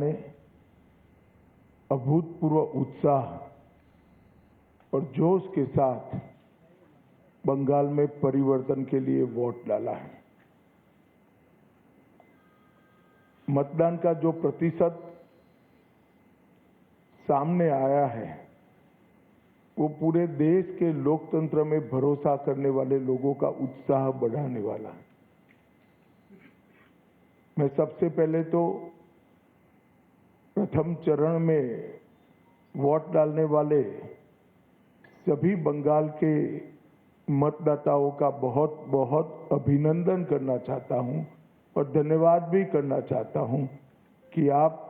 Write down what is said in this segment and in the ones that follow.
ने अभूतपूर्व उत्साह और जोश के साथ बंगाल में परिवर्तन के लिए वोट डाला है। मतदान का जो प्रतिशत सामने आया है वो पूरे देश के लोकतंत्र में भरोसा करने वाले लोगों का उत्साह बढ़ाने वाला है। मैं सबसे पहले तो प्रथम चरण में वोट डालने वाले सभी बंगाल के मतदाताओं का बहुत बहुत अभिनंदन करना चाहता हूं और धन्यवाद भी करना चाहता हूं कि आप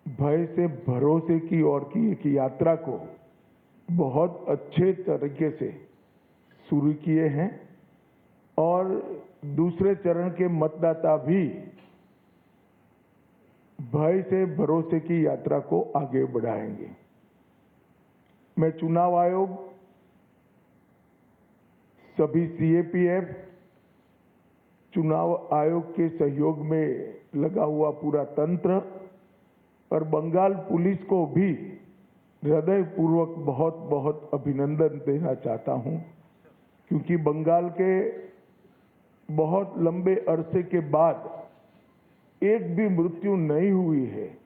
भय से भरोसे की ओर की एक यात्रा को बहुत अच्छे तरीके से शुरू किए हैं और दूसरे चरण के मतदाता भी भय से भरोसे की यात्रा को आगे बढ़ाएंगे। मैं चुनाव आयोग, सभी सीएपीएफ, चुनाव आयोग के सहयोग में लगा हुआ पूरा तंत्र और बंगाल पुलिस को भी हृदयपूर्वक बहुत बहुत अभिनंदन देना चाहता हूं, क्योंकि बंगाल के बहुत लंबे अरसे के बाद एक भी मृत्यु नहीं हुई है।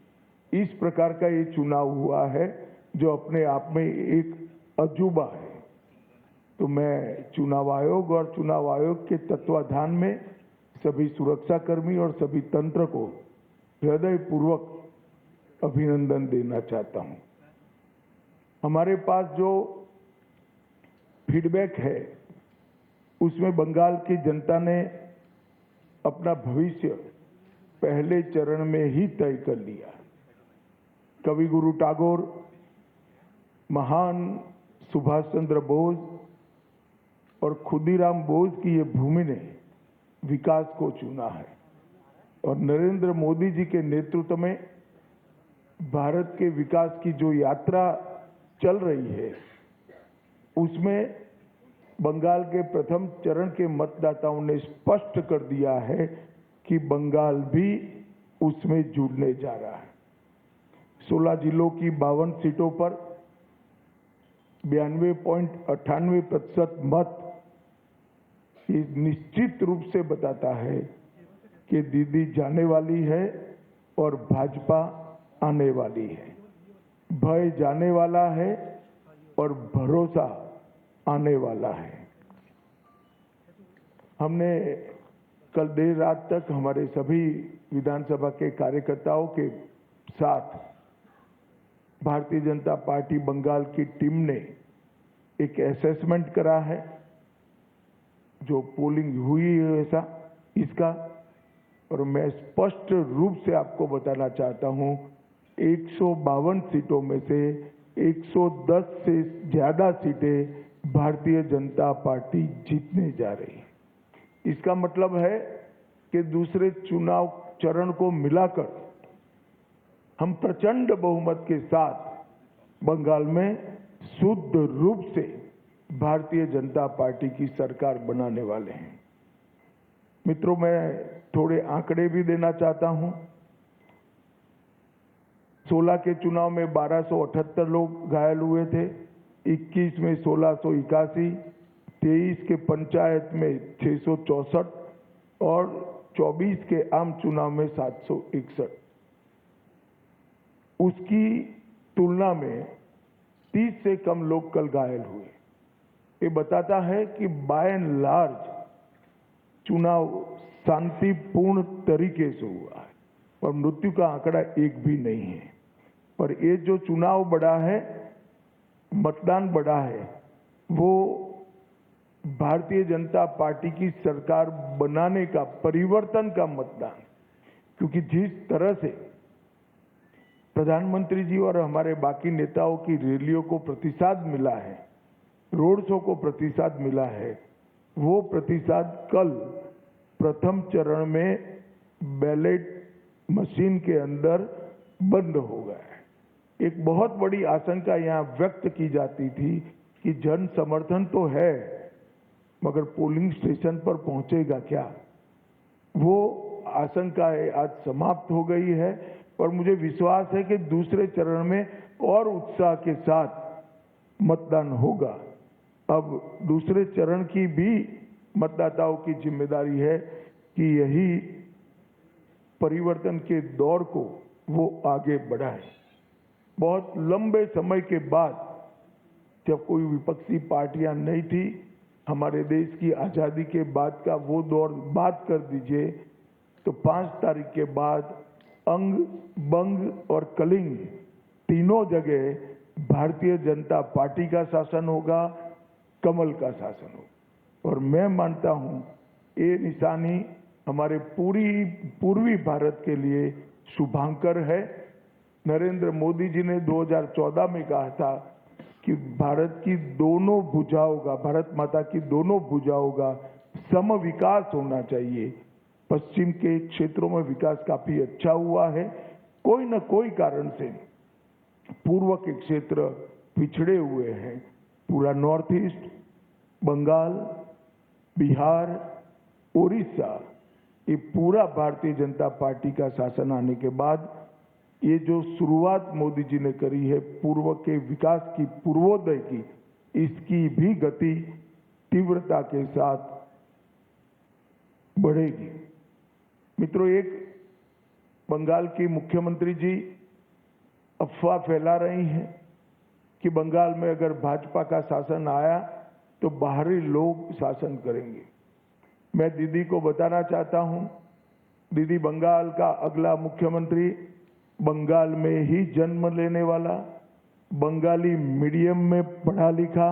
इस प्रकार का ये चुनाव हुआ है जो अपने आप में एक अजूबा है। तो मैं चुनाव आयोग और चुनाव आयोग के तत्वाधान में सभी सुरक्षाकर्मी और सभी तंत्र को हृदयपूर्वक अभिनंदन देना चाहता हूं। हमारे पास जो फीडबैक है उसमें बंगाल की जनता ने अपना भविष्य पहले चरण में ही तय कर लिया। कवि गुरु टैगोर, महान सुभाष चंद्र बोस और खुदीराम बोस की ये भूमि ने विकास को चुना है और नरेंद्र मोदी जी के नेतृत्व में भारत के विकास की जो यात्रा चल रही है उसमें बंगाल के प्रथम चरण के मतदाताओं ने स्पष्ट कर दिया है कि बंगाल भी उसमें जुड़ने जा रहा है। 16 जिलों की 52 सीटों पर 92.98% मत ये निश्चित रूप से बताता है कि दीदी जाने वाली है और भाजपा आने वाली है। भय जाने वाला है और भरोसा आने वाला है। हमने कल देर रात तक हमारे सभी विधानसभा के कार्यकर्ताओं के साथ भारतीय जनता पार्टी बंगाल की टीम ने एक असेसमेंट करा है जो पोलिंग हुई है इसका, और मैं स्पष्ट रूप से आपको बताना चाहता हूं 152 सीटों में से 110 से ज्यादा सीटें भारतीय जनता पार्टी जीतने जा रही है। इसका मतलब है कि दूसरे चुनाव चरण को मिलाकर हम प्रचंड बहुमत के साथ बंगाल में शुद्ध रूप से भारतीय जनता पार्टी की सरकार बनाने वाले हैं। मित्रों, मैं थोड़े आंकड़े भी देना चाहता हूं। 16 के चुनाव में 1278 लोग घायल हुए थे, 21 में 1681, 23 के पंचायत में 664 और 24 के आम चुनाव में 761। उसकी तुलना में 30 से कम लोग कल घायल हुए। ये बताता है कि बाय एंड लार्ज चुनाव शांतिपूर्ण तरीके से हुआ है और मृत्यु का आंकड़ा एक भी नहीं है। पर ये जो चुनाव बढ़ा है, मतदान बढ़ा है, वो भारतीय जनता पार्टी की सरकार बनाने का, परिवर्तन का मतदान। क्योंकि जिस तरह से प्रधानमंत्री जी और हमारे बाकी नेताओं की रैलियों को प्रतिसाद मिला है, रोड शो को प्रतिसाद मिला है, वो प्रतिसाद कल प्रथम चरण में बैलेट मशीन के अंदर बंद हो गया है। एक बहुत बड़ी आशंका यहां व्यक्त की जाती थी कि जन समर्थन तो है मगर पोलिंग स्टेशन पर पहुंचेगा क्या। वो आशंका आज समाप्त हो गई है और मुझे विश्वास है कि दूसरे चरण में और उत्साह के साथ मतदान होगा। अब दूसरे चरण की भी मतदाताओं की जिम्मेदारी है कि यही परिवर्तन के दौर को वो आगे बढ़ाए। बहुत लंबे समय के बाद, जब कोई विपक्षी पार्टियां नहीं थी, हमारे देश की आजादी के बाद का वो दौर बात कर दीजिए, तो 5 तारीख के बाद अंग, बंग और कलिंग तीनों जगह भारतीय जनता पार्टी का शासन होगा, कमल का शासन होगा। और मैं मानता हूं ये निशानी हमारे पूर्वी भारत के लिए शुभांकर है। नरेंद्र मोदी जी ने 2014 में कहा था कि भारत की दोनों भुजाओं का, भारत माता की दोनों भुजाओं का सम विकास होना चाहिए। पश्चिम के क्षेत्रों में विकास काफी अच्छा हुआ है, कोई न कोई कारण से पूर्व के क्षेत्र पिछड़े हुए हैं। पूरा नॉर्थ ईस्ट, बंगाल, बिहार, उड़ीसा, ये पूरा भारतीय जनता पार्टी का शासन आने के बाद ये जो शुरुआत मोदी जी ने करी है पूर्व के विकास की, पूर्वोदय की, इसकी भी गति तीव्रता के साथ बढ़ेगी। मित्रों, एक बंगाल की मुख्यमंत्री जी अफवाह फैला रही हैं कि बंगाल में अगर भाजपा का शासन आया तो बाहरी लोग शासन करेंगे। मैं दीदी को बताना चाहता हूं, दीदी बंगाल का अगला मुख्यमंत्री बंगाल में ही जन्म लेने वाला, बंगाली मीडियम में पढ़ा लिखा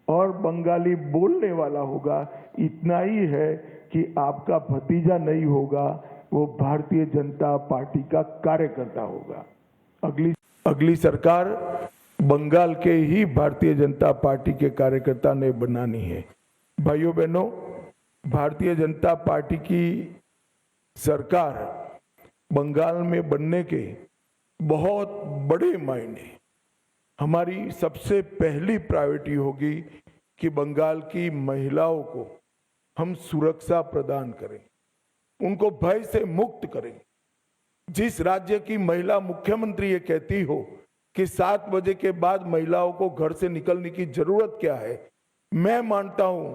और बंगाली बोलने वाला होगा। इतना ही है कि आपका भतीजा नहीं होगा, वो भारतीय जनता पार्टी का कार्यकर्ता होगा। अगली सरकार बंगाल के ही भारतीय जनता पार्टी के कार्यकर्ता ने बनानी है। भाइयों बहनों, भारतीय जनता पार्टी की सरकार बंगाल में बनने के बहुत बड़े मायने, हमारी सबसे पहली प्रायोरिटी होगी कि बंगाल की महिलाओं को हम सुरक्षा प्रदान करें, उनको भय से मुक्त करें। जिस राज्य की महिला मुख्यमंत्री ये कहती हो कि 7 बजे के बाद महिलाओं को घर से निकलने की जरूरत क्या है, मैं मानता हूं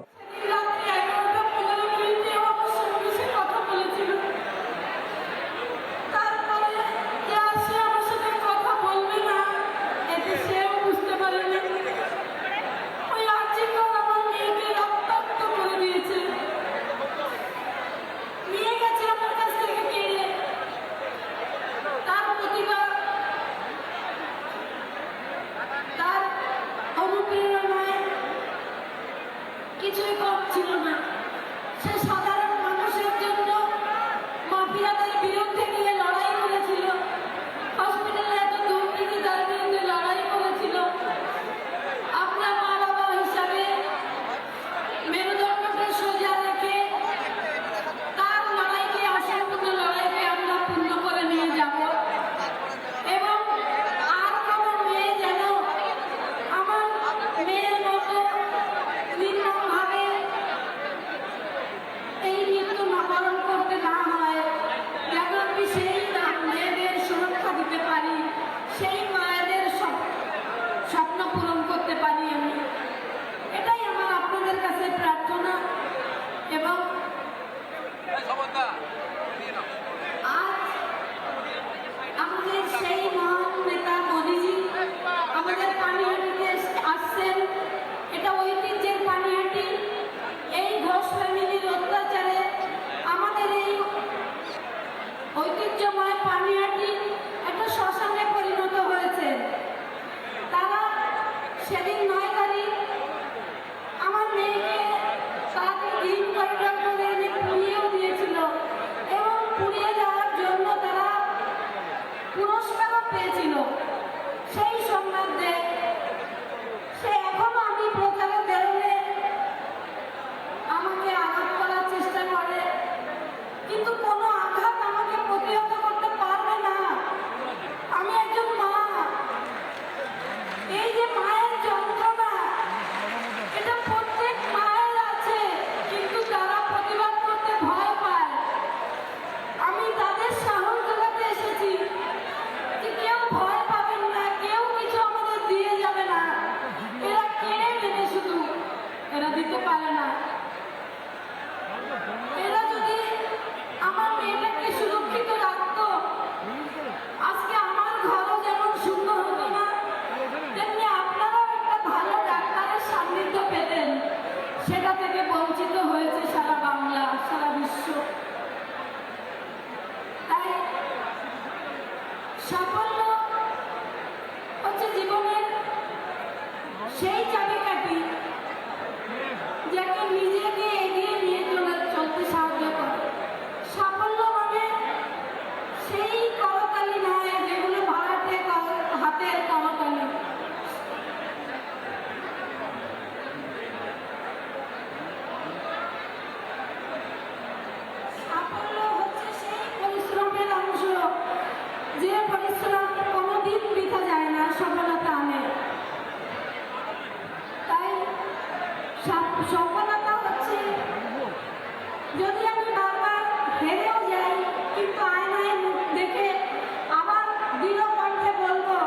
কিছুই কম ছিল না। সে সাধারণ মানুষের জন্য মাফিয়াদের বিরুদ্ধে গিয়ে লড়াই করেছিল, হসপিটালে এত দুর্নীতির বিরুদ্ধে লড়াই করেছিল। আমরা মা বাবা হিসাবে মেরুদণ্ডকে সোজা রেখে তার লড়াইকে, অসম্পূর্ণ লড়াইকে আমরা পূর্ণ করে নিয়ে যাব এবং আর কোনো মেয়ে যেন আমার মেয়ের মতো নির্মমভাবে এই মৃত্যু বরণ করতে না হয়, যেন আমি সেই মেয়েদের সুরক্ষা দিতে পারি, সেই মায়েদের স্বপ্ন পূরণ করতে পারি। আমি এটাই আমার আপনাদের কাছে প্রার্থনা। এবং আজ আমাদের সেই মহান নেতা মোদিজি আমাদের পানিহাটিতে আসছেন। এটা ঐতিহ্যের পানিহাটি। এই ঘোষ ফ্যামিলির অত্যাচারে আমাদের এই ঐতিহ্যময় পানিহাটি একটা শ্মশানে পরিণত হয়েছে। তারা সেদিন 9 তারিখ আমার মেয়েকে তাকে দিন করিডোর করে এনে পুড়িয়েও দিয়েছিল এবং পুড়িয়ে দেওয়ার জন্য তারা পুরস্কারও পেয়েছিল। সেই সম্বন্ধে সে এখনো আমি প্রচারে বেরোলে আমাকে আঘাত করার চেষ্টা করে, কিন্তু কোনো আঘাত আমাকে প্রতিহত করতে পারবে না। আমি একজন মা। এই যে মায়ের যন্ত্রণা, এটা প্রত্যেক মায়ের আছে, কিন্তু তারা প্রতিবাদ করতে ভয় পায়। আমি তাদের সাহস জোগাতে এসেছি। সাফল্য হচ্ছে জীবনের সেই চাবিকাঠি যাকে নিজেকে এগিয়ে নিয়ে চলতে সাহায্য করে। সাফল্য মানে সেই করতালি নয় যেগুলো ভাড়াটে হাতের করতালি। সাফল্য হচ্ছে সেই পরিশ্রমের অংশ, যে পরিশ্রম কোনোদিন বৃথা যায় না, সফলতা আনে। তাই সফলতা হচ্ছে যদি আমি বারবার হেরেও যাই কিন্তু আয়নায় মুখ দেখে আবার দৃঢ় কণ্ঠে বলবো,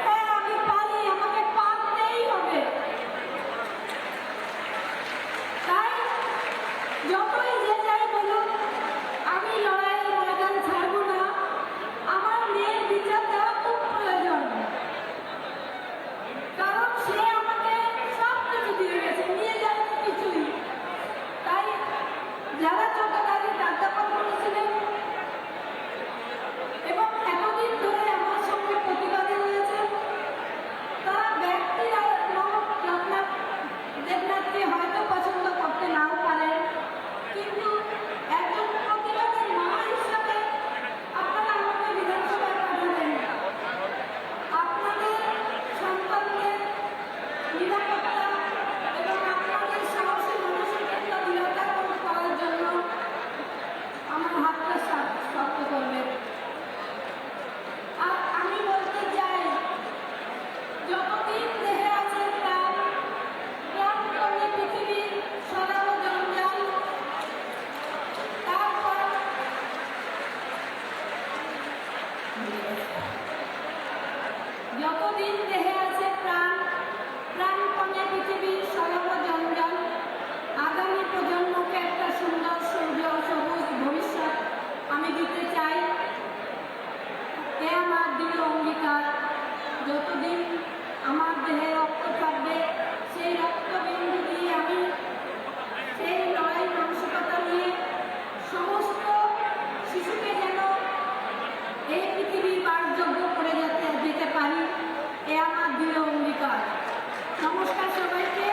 হ্যাঁ আমি পারি, আমাকে পারতেই হবে। তাই যতই যে যাই বলুন, আমি লড়াইয়ের ময়দান ছাড়বো না। আমার মেয়ের বিচার দেওয়া খুব প্রয়োজন, কারণ সে আমাকে সব কিছু দিয়ে গেছে, নিয়ে যাবে কিছুই। তাই যারা ছোটকালে প্রাধ্যাপক করেছিলেন এবং এতদিন ধরে আমার সঙ্গে প্রতিবাদী রয়েছেন, তারা ব্যক্তির দেবনাথকে হয়তো পছন্দ করতে নাও পারেন, কিন্তু একজন প্রতিবাদী মা হিসাবে আপনারা আমাকে বিধানসভায় পাঠালেন। আপনাদের সন্তানদের নিরাপত্তা এবং আপনাদের সাহসী মানসিকতা দৃঢ়তা করার জন্য আমার হাতটা শক্ত করবে। আর আমি বলতে চাই, যতদিন দেহে আছে প্রাণ, প্রাণ করলে পৃথিবীর সরাবো জঞ্জাল। তারপর যতদিন দেহে আছে প্রাণ, প্রাণপণে পৃথিবীর সরাবো জঞ্জাল। আগামী প্রজন্মকে একটা সুন্দর সবুজ ভবিষ্যৎ আমি দিতে চাই। এ আমার দৃঢ় অঙ্গীকার। যতদিন আমার দেহে রক্ত থাকবে, সেই রক্তবিন্দু দিয়ে আমি সেই লড়াই মানসিকতা নিয়ে সমস্ত শিশুকে যেন এই পৃথিবী বাসযোগ্য করে যেতে পারি, এ আমার দৃঢ় অঙ্গীকার। নমস্কার সবাইকে,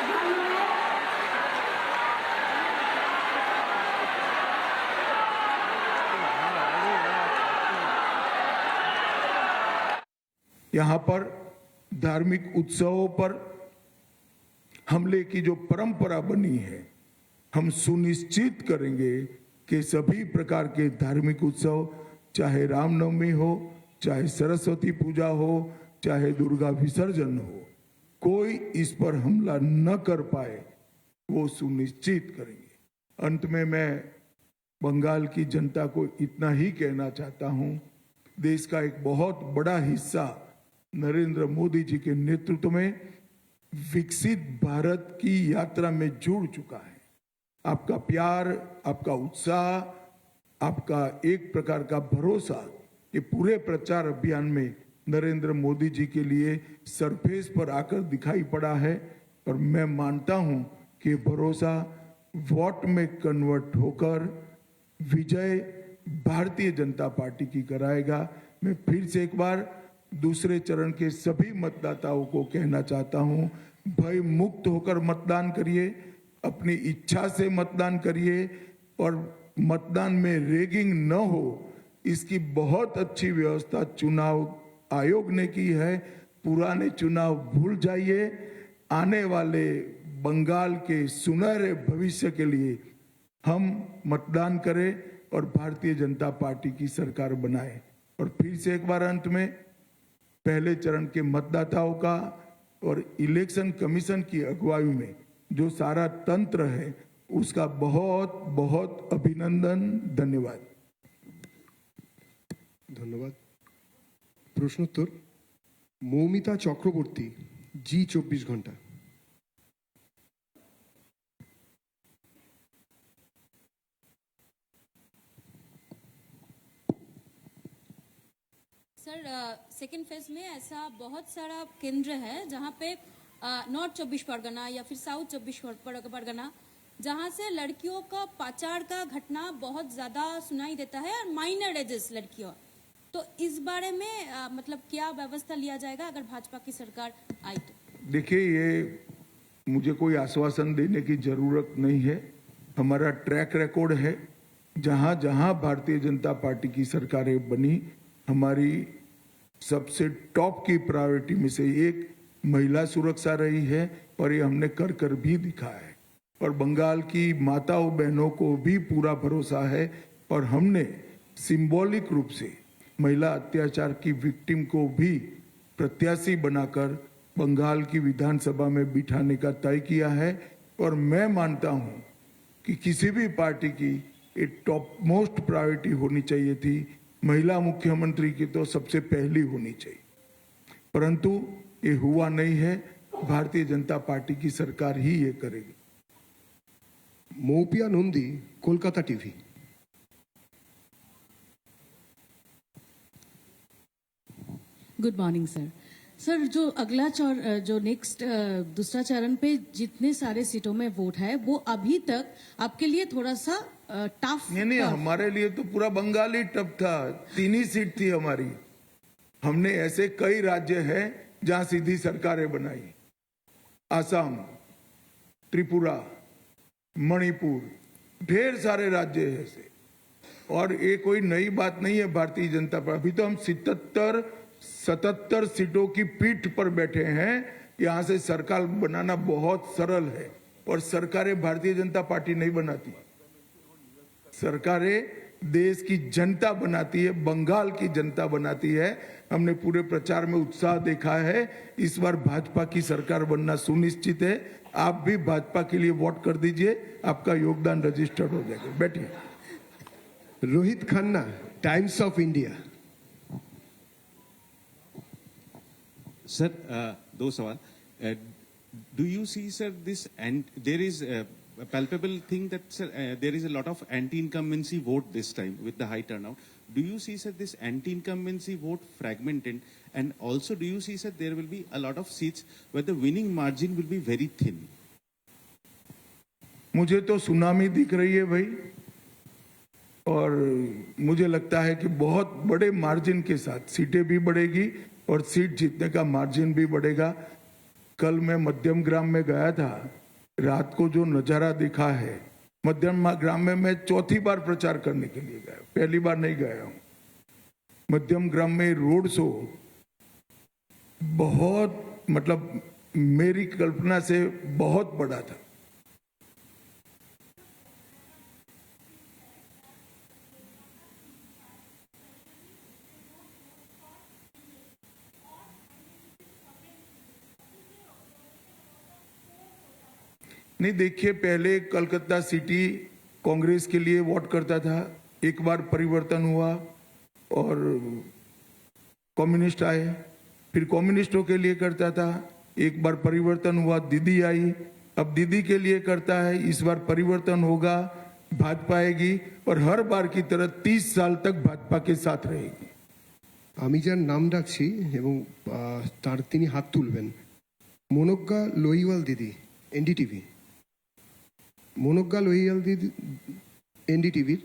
ধন্যবাদ। यहाँ पर धार्मिक उत्सवों पर हमले की जो परंपरा बनी है, हम सुनिश्चित करेंगे कि सभी प्रकार के धार्मिक उत्सव, चाहे रामनवमी हो, चाहे सरस्वती पूजा हो, चाहे दुर्गा विसर्जन हो, कोई इस पर हमला न कर पाए, वो सुनिश्चित करेंगे। अंत में मैं बंगाल की जनता को इतना ही कहना चाहता हूं, देश का एक बहुत बड़ा हिस्सा नरेंद्र मोदी जी के नेतृत्व में विकसित भारत की यात्रा में जुड़ चुका है। आपका प्यार, आपका उत्साह, आपका एक प्रकार का भरोसा, ये पूरे प्रचार अभियान में नरेंद्र मोदी जी के लिए सरफेस पर आकर दिखाई पड़ा है। और मैं मानता हूं कि भरोसा वोट में कन्वर्ट होकर विजय भारतीय जनता पार्टी की कराएगा। मैं फिर से एक बार दूसरे चरण के सभी मतदाताओं को कहना चाहता हूं, भय मुक्त होकर मतदान करिए, अपनी इच्छा से मतदान करिए और मतदान में रेगिंग न हो, इसकी बहुत अच्छी व्यवस्था चुनाव आयोग ने की है। पुराने चुनाव भूल जाइए, आने वाले बंगाल के सुनहरे भविष्य के लिए हम मतदान करें और भारतीय जनता पार्टी की सरकार बनाए। और फिर से एक बार अंत में पहले चरण के मतदाताओं का और इलेक्शन कमीशन की अगुवाई में जो सारा तंत्र है, उसका बहुत बहुत अभिनंदन, धन्यवाद। धन्यवाद। प्रश्नोत्तर मौमिता चक्रवर्ती, जी 24 घंटा। सर, सेकेंड फेज में ऐसा बहुत सारा केंद्र है जहाँ पे नॉर्थ 24 परगना या फिर साउथ 24 परगना जहां से लड़कियों का पाचार का घटना बहुत ज्यादा सुनाई देता है और माइनर एजेस लड़कियों। तो इस बारे में मतलब क्या व्यवस्था लिया जाएगा अगर भाजपा की सरकार आई तो? देखिए, ये मुझे कोई आश्वासन देने की जरूरत नहीं है। हमारा ट्रैक रिकॉर्ड है, जहां जहां भारतीय जनता पार्टी की सरकारें बनी, हमारी सबसे टॉप की प्रायोरिटी में से एक महिला सुरक्षा रही है और ये हमने कर कर भी दिखाया है। और बंगाल की माताओं बहनों को भी पूरा भरोसा है और हमने सिंबॉलिक रूप से महिला अत्याचार की विक्टिम को भी प्रत्याशी बनाकर बंगाल की विधानसभा में बिठाने का तय किया है। और मैं मानता हूं कि किसी भी पार्टी की एक टॉप मोस्ट प्रायोरिटी होनी चाहिए थी, महिला मुख्यमंत्री की तो सबसे पहली होनी चाहिए, परंतु ये हुआ नहीं है। भारतीय जनता पार्टी की सरकार ही ये करेगी। Moupia Nandi, Kolkata TV. Good morning sir. Sir, जो अगला जो नेक्स्ट दूसरा चरण पे जितने सारे सीटों में वोट है वो अभी तक आपके लिए थोड़ा सा टफ? नहीं, हमारे लिए तो पूरा बंगाल ही टफ था। 3 ही सीट थी हमारी। हमने ऐसे कई राज्य हैं जहां सीधी सरकारें बनाई, आसाम, त्रिपुरा, मणिपुर, ढेर सारे राज्य हैं ऐसे। और ये कोई नई बात नहीं है भारतीय जनता पार्टी। अभी तो हम 77 सीटों की पीठ पर बैठे हैं। यहां से सरकार बनाना बहुत सरल है और सरकारें भारतीय जनता पार्टी नहीं बनाती, सरकारें देश की जनता बनाती है, बंगाल की जनता बनाती है। हमने पूरे प्रचार में उत्साह देखा है। इस बार भाजपा की सरकार बनना सुनिश्चित है। आप भी भाजपा के लिए वोट कर दीजिए, आपका योगदान रजिस्टर्ड हो जाएगा। बैठिए। Rohit Khanna, times of India. Sir, दो सवाल. Do you see, sir, this and there is a palpable thing that, sir, there is a lot of anti-incumbency vote this time with the high turnout. Do you see, sir, this anti-incumbency vote fragmented, and also do you see, sir, there will be a lot of seats where the winning margin will be very thin? मुझे तो tsunami दिख रही है भाई, और मुझे लगता है कि बहुत बड़े मार्जिन के साथ सीटें भी बढ़ेगी और सीट जीतने का मार्जिन भी बढ़ेगा। कल मैं मध्यम ग्राम में गया था, रात को जो नजारा दिखा है, मध्यम ग्राम में मैं चौथी बार प्रचार करने के लिए गया, पहली बार नहीं गया हूं। मध्यम ग्राम में रोड शो बहुत, मतलब मेरी कल्पना से बहुत बड़ा था। नहीं, देखिए, पहले कलकत्ता सिटी कांग्रेस के लिए वोट करता था, एक बार परिवर्तन हुआ और कम्युनिस्ट आए, फिर कम्युनिस्टों के लिए करता था, एक बार परिवर्तन हुआ, दीदी आई, अब दीदी के लिए करता है, इस बार परिवर्तन होगा, भाजपा आएगी और हर बार की तरह 30 साल तक भाजपा के साथ रहेगी। আমি যার নাম ডাকছি এবং তার তিনি হাত তুলবেন, মনোজ্ঞা লোহিওয়াল দিদি, এনডিটিভি। মনোজ্ঞা লোহিওয়াল দিদি, এনডিটিভির।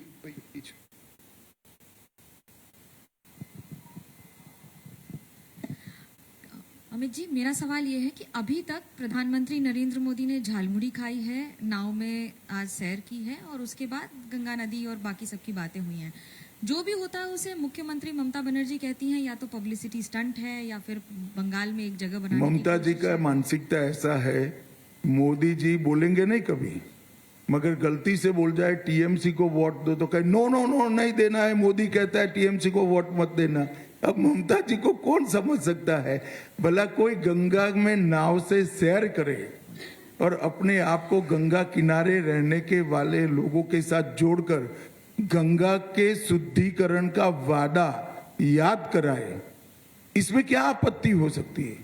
अमित जी, मेरा सवाल ये है कि अभी तक प्रधानमंत्री नरेंद्र मोदी ने झालमुड़ी खाई है, नाव में आज सैर की है और उसके बाद गंगा नदी और बाकी सबकी बातें हुई हैं। जो भी होता है उसे मुख्यमंत्री ममता बनर्जी कहती हैं या तो पब्लिसिटी स्टंट है या फिर बंगाल में एक जगह बनाने की ममता जी का मानसिकता ऐसा है, मोदी जी बोलेंगे नहीं कभी, मगर गलती से बोल जाए टीएमसी को वोट दो तो कहे नो नो नो नहीं देना है, मोदी कहता है टीएमसी को वोट मत देना। अब ममता जी को कौन समझ सकता है? भला कोई गंगा में नाव से सैर करे और अपने आप को गंगा किनारे रहने के वाले लोगों के साथ जोड़कर गंगा के शुद्धिकरण का वादा याद कराए, इसमें क्या आपत्ति हो सकती है?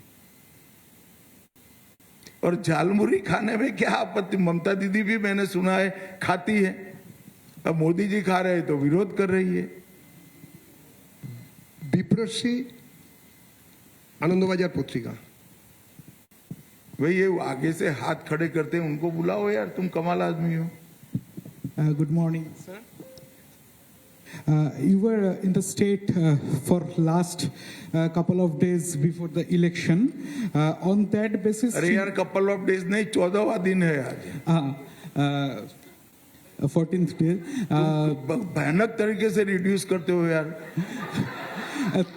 और झालमुड़ी खाने में क्या आपत्ति? ममता दीदी भी मैंने सुना है खाती है, अब मोदी जी खा रहे हैं तो विरोध कर रही है। বিপ্রশ্রী, আনন্দবাজার পত্রিকা। भाई ये आगे से हाथ खड़े करते हैं उनको बुलाओ यार, तुम कमाल आदमी हो। Good morning, sir. You were in the state for last couple of days before the election. On that basis, अरे यार कपल ऑफ डेज नहीं, 14वां दिन है आज। 14th day. भयानक तरीके से रिड्यूस करते हो यार।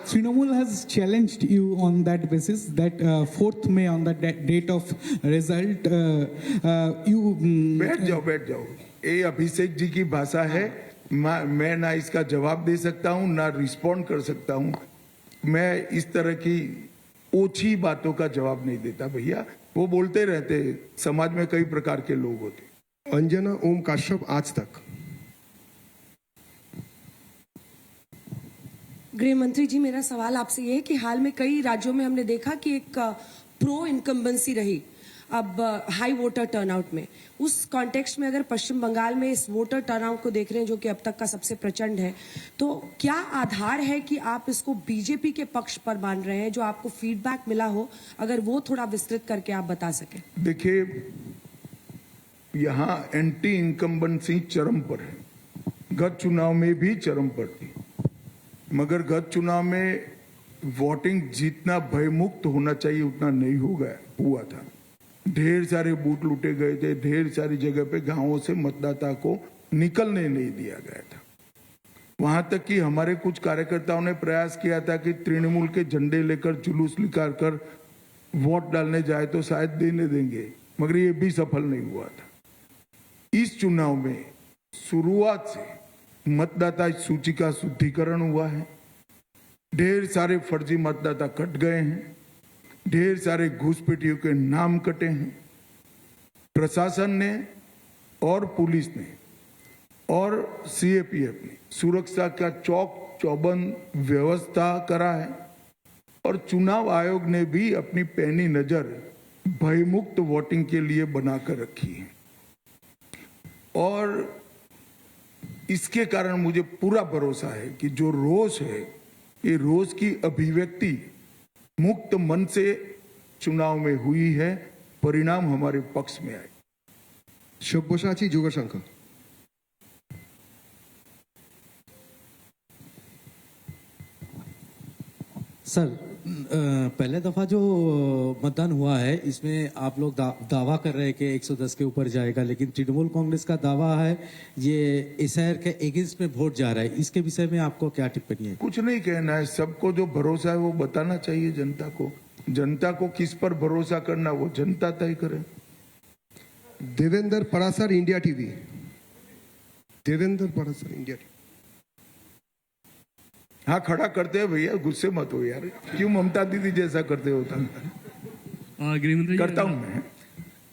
Trinamool has challenged you on that basis that 4th May on the date of result, you. बैठ जाओ। ये अभिषेक जी की भाषा है, मैं ना इसका जवाब दे सकता हूँ ना रिस्पॉन्ड कर सकता हूँ। मैं इस तरह की ओछी बातों का जवाब नहीं देता भैया, वो बोलते रहते, समाज में कई प्रकार के लोग होते। अंजना ओम काश्यप, आज तक। गृह मंत्री जी, मेरा सवाल आपसे ये है कि हाल में कई राज्यों में हमने देखा कि एक प्रो इनकम्बेंसी रही अब हाई वोटर टर्नआउट में। उस कॉन्टेक्स्ट में अगर पश्चिम बंगाल में इस वोटर टर्नआउट को देख रहे हैं जो कि अब तक का सबसे प्रचंड है, तो क्या आधार है कि आप इसको बीजेपी के पक्ष पर मान रहे हैं? जो आपको फीडबैक मिला हो, अगर वो थोड़ा विस्तृत करके आप बता सके। देखिए, यहाँ एंटी इनकम्बेंसी चरम पर है, गत चुनाव में भी चरम पर थी, मगर गत चुनाव में वोटिंग जितना भयमुक्त होना चाहिए उतना नहीं हुआ था। ढेर सारे बूथ लूटे गए थे, ढेर सारी जगह पे गांवों से मतदाता को निकलने नहीं दिया गया था। वहां तक कि हमारे कुछ कार्यकर्ताओं ने प्रयास किया था कि तृणमूल के झंडे लेकर जुलूस निकाल कर वोट डालने जाए तो शायद देने देंगे, मगर ये भी सफल नहीं हुआ था। इस चुनाव में शुरुआत से मतदाता सूची का शुद्धिकरण हुआ है, ढेर सारे फर्जी मतदाता कट गए हैं, ढेर सारे घुसपैठियों के नाम कटे हैं। प्रशासन ने और पुलिस ने और सीएपीएफ ने सुरक्षा का चौक चौबंद व्यवस्था करा है, और चुनाव आयोग ने भी अपनी पैनी नजर भयमुक्त वोटिंग के लिए बनाकर रखी है। और इसके कारण मुझे पूरा भरोसा है कि जो रोष है, ये रोष की अभिव्यक्ति मुक्त मन से चुनाव में हुई है, परिणाम हमारे पक्ष में आए। সব্যসাচী যোগশঙ্খ। सर, पहले दफा जो मतदान हुआ है इसमें आप लोग दावा कर रहे हैं कि 110 के ऊपर जाएगा, लेकिन तृणमूल कांग्रेस का दावा है ये एसआईआर के अगेंस्ट में वोट जा रहा है। इसके विषय में आपको क्या टिप्पणी है? कुछ नहीं कहना है, सबको जो भरोसा है वो बताना चाहिए जनता को। जनता को किस पर भरोसा करना वो जनता तय करे। Devendra Parashar, India TV. Devendra Parashar, India TV. हाँ, खड़ा करते हैं भैया, गुस्से मत हो यार, क्यों ममता दीदी जैसा करते हो? गृहमंत्री करता हूं मैं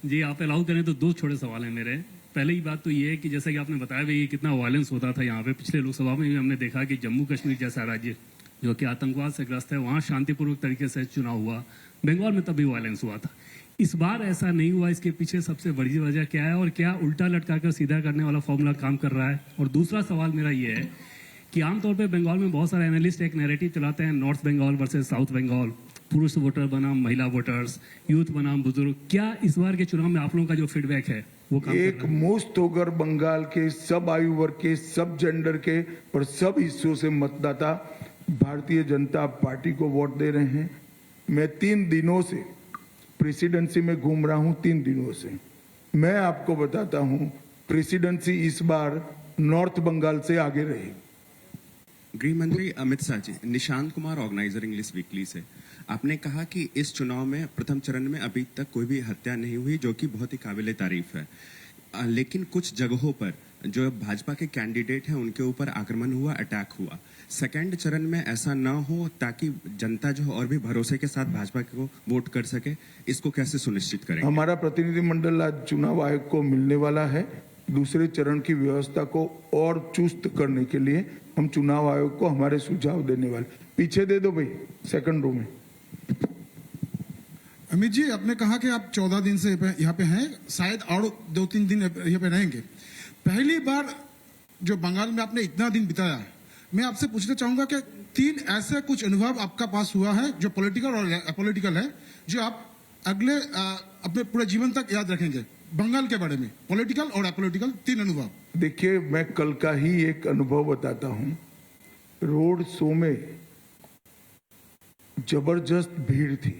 जी। आप अलाउ करें तो दो छोटे सवाल हैं मेरे। पहली बात तो ये है कि जैसा कि आपने बताया भाई कितना वायलेंस होता था यहाँ पे, पिछले लोकसभा में भी हमने देखा कि जम्मू कश्मीर जैसा राज्य जो कि आतंकवाद से ग्रस्त है, वहाँ शांतिपूर्वक तरीके से चुनाव हुआ। बंगाल में तब भी वायलेंस हुआ था, इस बार ऐसा नहीं हुआ। इसके पीछे सबसे बड़ी वजह क्या है, और क्या उल्टा लटकाकर सीधा करने वाला फॉर्मूला काम कर रहा है? और दूसरा सवाल मेरा ये है कि आमतौर पे बंगाल में बहुत सारे एनालिस्ट एक नैरेटिव चलाते हैं, north Bengal versus south Bengal, पुरुष वोटर बनाम महिला वोटर्स, यूथ बनाम बुजुर्ग। क्या इस बार के चुनाव में आप लोगों का जो फीडबैक है वो काम एक मुश्त होकर बंगाल के सब आयु वर्ग के, सब जेंडर के और सब हिस्सों से मतदाता भारतीय जनता पार्टी को वोट दे रहे हैं। मैं 3 दिनों से प्रेसिडेंसी में घूम रहा हूं, 3 दिनों से। मैं आपको बताता हूं, प्रेसिडेंसी इस बार नॉर्थ बंगाल से आगे रही। गृह मंत्री Amit Shah ji, Nishant Kumar, Organiser English weekly से। आपने कहा कि इस चुनाव में प्रथम चरण में अभी तक कोई भी हत्या नहीं हुई, जो कि बहुत ही काबिले तारीफ है, लेकिन कुछ जगहों पर जो भाजपा के कैंडिडेट हैं उनके ऊपर आक्रमण हुआ, अटैक हुआ। सेकंड चरण में ऐसा ना हो ताकि जनता जो और भी भरोसे के साथ भाजपा को वोट कर सके, इसको कैसे सुनिश्चित करेंगे? हमारा प्रतिनिधिमंडल आज चुनाव आयोग को मिलने वाला है। दूसरे चरण की व्यवस्था को और चुस्त करने के लिए हम चुनाव आयोग को हमारे सुझाव देने वाले। पीछे दे दो भाई, सेकंड रो में। अमित जी, आपने कहा कि आप 14 दिन से यहाँ पे हैं, शायद और 2-3 दिन यहाँ पे रहेंगे। पहली बार जो बंगाल में आपने इतना दिन बिताया, मैं आपसे पूछना चाहूंगा कि 3 ऐसे कुछ अनुभव आपका पास हुआ है जो पॉलिटिकल और अपॉलिटिकल है, जो आप अगले अपने पूरे जीवन तक याद रखेंगे बंगाल के बारे में, पॉलिटिकल और अपॉलिटिकल, 3 अनुभव। देखिए, मैं कल का ही एक अनुभव बताता हूं। रोड शो में जबरदस्त भीड़ थी।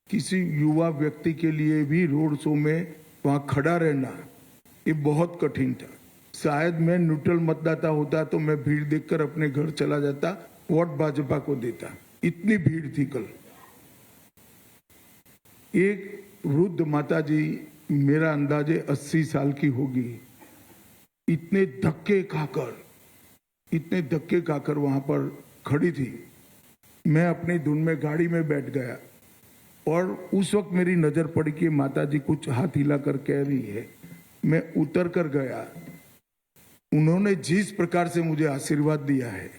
किसी युवा व्यक्ति के लिए भी रोड शो में वहां खड़ा रहना ये बहुत कठिन था। शायद मैं न्यूट्रल मतदाता होता तो मैं भीड़ देखकर अपने घर चला जाता, वोट भाजपा को देता। इतनी भीड़ थी कल। एक वृद्ध माताजी, मेरा अंदाजे 80 साल की होगी, इतने धक्के खाकर वहां पर खड़ी थी। मैं अपनी धुन में गाड़ी में बैठ गया और उस वक्त मेरी नजर पड़ी कि माताजी कुछ हाथ हिलाकर कह रही है। मैं उतर कर गया। उन्होंने जिस प्रकार से मुझे आशीर्वाद दिया है,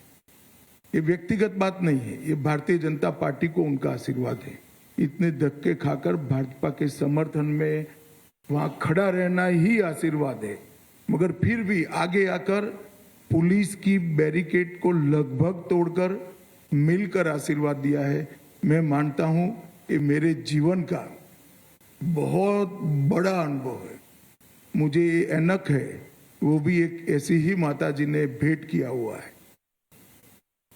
ये व्यक्तिगत बात नहीं है, ये भारतीय जनता पार्टी को उनका आशीर्वाद है। इतने धक्के खाकर भाजपा के समर्थन में वहां खड़ा रहना ही आशीर्वाद है। मगर फिर भी आगे आकर पुलिस की बैरिकेड को लगभग तोड़कर मिलकर आशीर्वाद दिया है। मैं मानता हूं ये मेरे जीवन का बहुत बड़ा अनुभव है। मुझे ये एनक है, वो भी एक ऐसी ही माताजी ने भेंट किया हुआ है।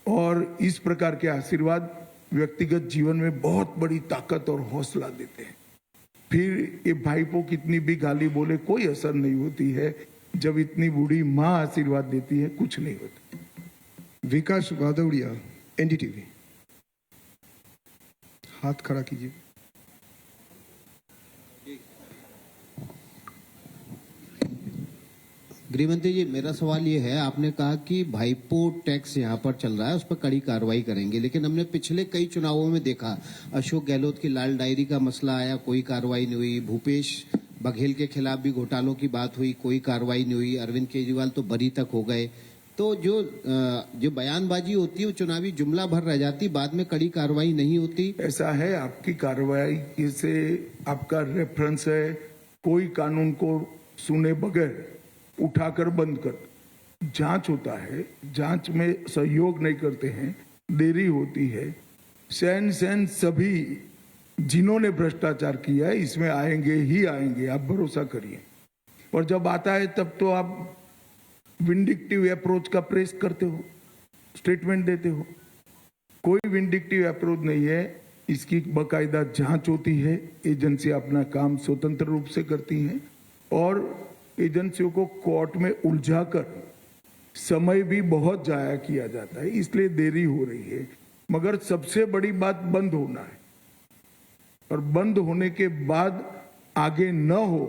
और इस प्रकार के आशीर्वाद व्यक्तिगत जीवन में बहुत बड़ी ताकत और हौसला देते हैं। फिर ये भाईपो कितनी भी गाली बोले कोई असर नहीं होती है। जब इतनी बूढ़ी माँ आशीर्वाद देती है कुछ नहीं होता। विकास वादौड़िया, एनडीटीवी। हाथ खड़ा कीजिए। गृहमंत्री जी, मेरा सवाल ये है, आपने कहा कि भाईपो टैक्स यहाँ पर चल रहा है, उस पर कड़ी कार्रवाई करेंगे, लेकिन हमने पिछले कई चुनावों में देखा, अशोक गहलोत की लाल डायरी का मसला आया, कोई कार्रवाई नहीं हुई। भूपेश बघेल के खिलाफ भी घोटालों की बात हुई, कोई कार्रवाई नहीं हुई। अरविंद केजरीवाल तो बरी तक हो गए। तो जो बयानबाजी होती है वो चुनावी जुमला भर रह जाती, बाद में कड़ी कार्रवाई नहीं होती। ऐसा है, आपकी कार्रवाई से आपका रेफरेंस है, कोई कानून को सुने बगैर उठाकर बंद कर जांच होता है, जांच में सहयोग नहीं करते हैं, देरी होती है। सैन सभी जिन्होंने भ्रष्टाचार किया है इसमें आएंगे ही आएंगे, आप भरोसा करिए। और जब आता है तब तो आप विंडिक्टिव अप्रोच का प्रेस करते हो, स्टेटमेंट देते हो। कोई विंडिक्टिव अप्रोच नहीं है, इसकी बकायदा जांच होती है। एजेंसी अपना काम स्वतंत्र रूप से करती हैं और एजेंसियों को कोर्ट में उलझाकर समय भी बहुत जाया किया जाता है, इसलिए देरी हो रही है। मगर सबसे बड़ी बात बंद होना है और बंद होने के बाद आगे न हो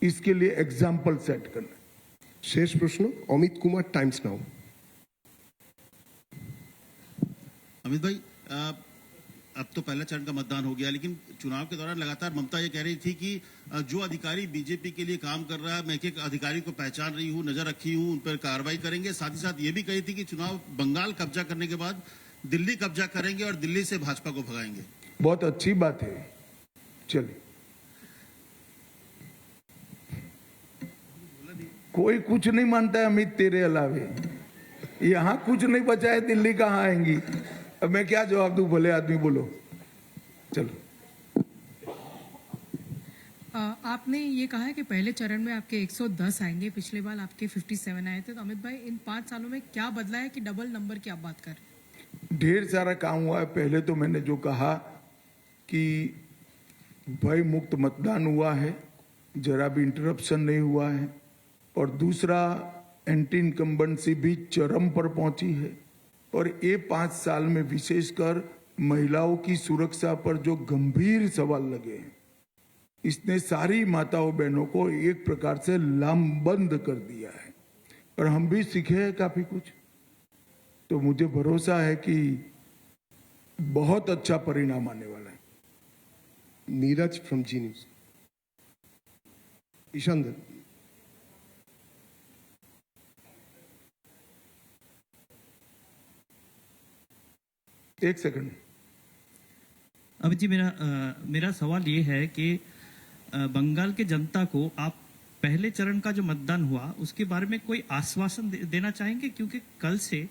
इसके लिए एग्जाम्पल सेट करना। शेष प्रश्न अमित कुमार, टाइम्स नाउ। अमित भाई, अब तो पहला चरण का मतदान हो गया, लेकिन चुनाव के दौरान लगातार ममता ये कह रही थी कि जो अधिकारी बीजेपी के लिए काम कर रहा है, मैं एक अधिकारी को पहचान रही हूं, नजर रखी हूं, उन पर कार्रवाई करेंगे। साथ ही साथ ये भी कही थी कि चुनाव बंगाल कब्जा करने के बाद दिल्ली कब्जा करेंगे और दिल्ली से भाजपा को भगाएंगे। बहुत अच्छी बात है, चलिए। कोई कुछ नहीं मानता है अमित तेरे अलावे। यहाँ कुछ नहीं बचा है, दिल्ली कहाँ आएंगी। अब मैं क्या जवाब दूं, भले आदमी बोलो। चलो, आपने ये कहा है कि पहले चरण में आपके 110 आएंगे, पिछले बार आपके 57 आए थे। तो अमित भाई, इन 5 सालों में क्या बदला है कि डबल नंबर की आप बात कर रहे हैं? ढेर सारा काम हुआ है। पहले तो मैंने जो कहा कि भय मुक्त मतदान हुआ है, जरा भी इंटरप्शन नहीं हुआ है। और दूसरा, एंटी इनकम्बेंसी भी चरम पर पहुंची है। और ये 5 साल में विशेषकर महिलाओं की सुरक्षा पर जो गंभीर सवाल लगे हैं, इसने सारी माताओं बहनों को एक प्रकार से लामबंद कर दिया है। और हम भी सीखे हैं काफी कुछ। तो मुझे भरोसा है कि बहुत अच्छा परिणाम आने वाला है। Neeraj from Zee news. ईशान दत्त। एक सेकंड। अमित जी, मेरा सवाल ये है कि बंगाल के जनता को आप पहले चरण का जो मतदान हुआ उसके बारे में कोई आश्वासन देना चाहेंगे? क्योंकि कल से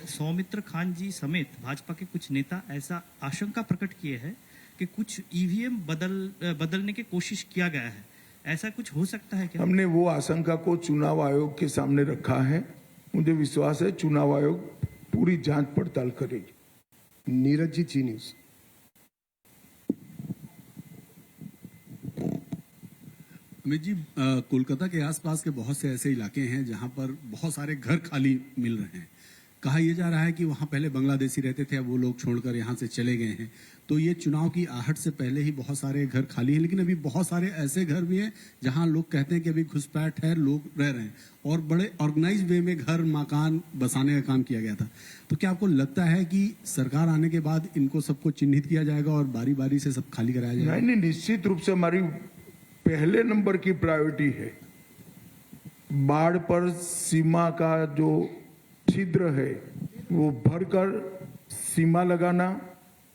सौमित्र खान जी समेत भाजपा के कुछ नेता ऐसा आशंका प्रकट किए हैं कि कुछ ईवीएम बदलने की कोशिश किया गया है, ऐसा कुछ हो सकता है क्या? हमने वो आशंका को चुनाव आयोग के सामने रखा है। मुझे विश्वास है चुनाव आयोग पूरी जांच पड़ताल करेगी। नीरज जी, जी न्यूज। अमित जी, कोलकाता के आसपास के बहुत से ऐसे इलाके हैं जहां पर बहुत सारे घर खाली मिल रहे हैं। कहा यह जा रहा है कि वहां पहले बांग्लादेशी रहते थे, अब वो लोग छोड़कर यहां से चले गए हैं। तो ये चुनाव की आहट से पहले ही बहुत सारे घर खाली हैं, लेकिन अभी बहुत सारे ऐसे घर भी हैं जहां लोग कहते हैं कि अभी घुसपैठ है, लोग रह रहे हैं और बड़े ऑर्गेनाइज वे में घर मकान बसाने का काम किया गया था। तो क्या आपको लगता है कि सरकार आने के बाद इनको सबको चिन्हित किया जाएगा और बारी बारी से सब खाली कराया जाएगा? नहीं, निश्चित रूप से हमारी पहले नंबर की प्रायोरिटी है बाढ़ पर सीमा का जो छिद्र है वो भरकर सीमा लगाना,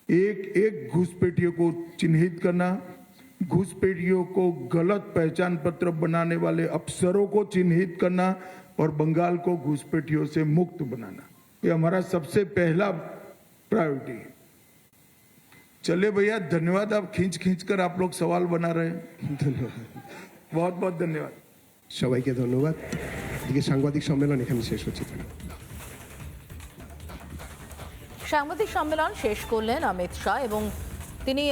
एक एक घुसपैठियों को चिन्हित करना, घुसपैठियों को गलत पहचान पत्र बनाने वाले अफसरों को चिन्हित करना और बंगाल को घुसपैठियों से मुक्त बनाना, ये हमारा सबसे पहला प्रायोरिटी है। चले भैया, धन्यवाद। आप खींच कर आप लोग सवाल बना रहे हैं। धन्यवाद, बहुत बहुत धन्यवाद। সবাইকে ধন্যবাদ। এদিকে সাংবাদিক সম্মেলন এখানে শেষ হচ্ছে। সাংবাদিক সম্মেলন শেষ করলেন অমিত শাহ এবং তিনি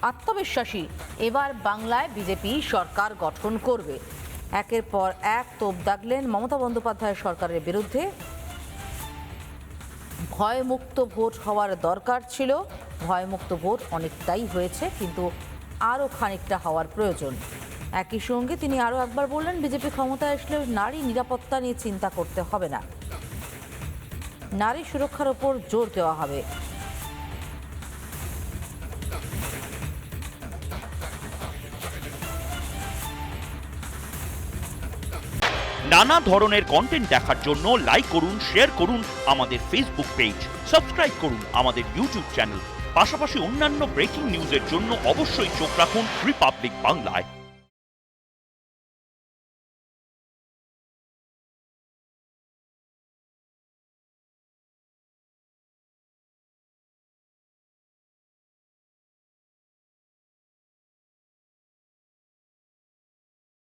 আত্মবিশ্বাসী এবার বাংলায় বিজেপি সরকার গঠন করবে। একের পর এক তোপ দাগলেন মমতা বন্দ্যোপাধ্যায় সরকারের বিরুদ্ধে। ভয়মুক্ত ভোট হওয়ার দরকার ছিল, ভয়মুক্ত ভোট অনেকটাই হয়েছে, কিন্তু আরও খানিকটা হওয়ার প্রয়োজন। একই সঙ্গে তিনি আরও একবার বললেন বিজেপি ক্ষমতায় আসলে নারী নিরাপত্তা নিয়ে চিন্তা করতে হবে না, নারী সুরক্ষার উপর জোর দেওয়া হবে। নানা ধরনের কন্টেন্ট দেখার জন্য লাইক করুন, শেয়ার করুন আমাদের ফেসবুক পেজ, সাবস্ক্রাইব করুন আমাদের ইউটিউব চ্যানেল। পাশাপাশি অন্যান্য ব্রেকিং নিউজের জন্য অবশ্যই চোখ রাখুন রিপাবলিক বাংলায়।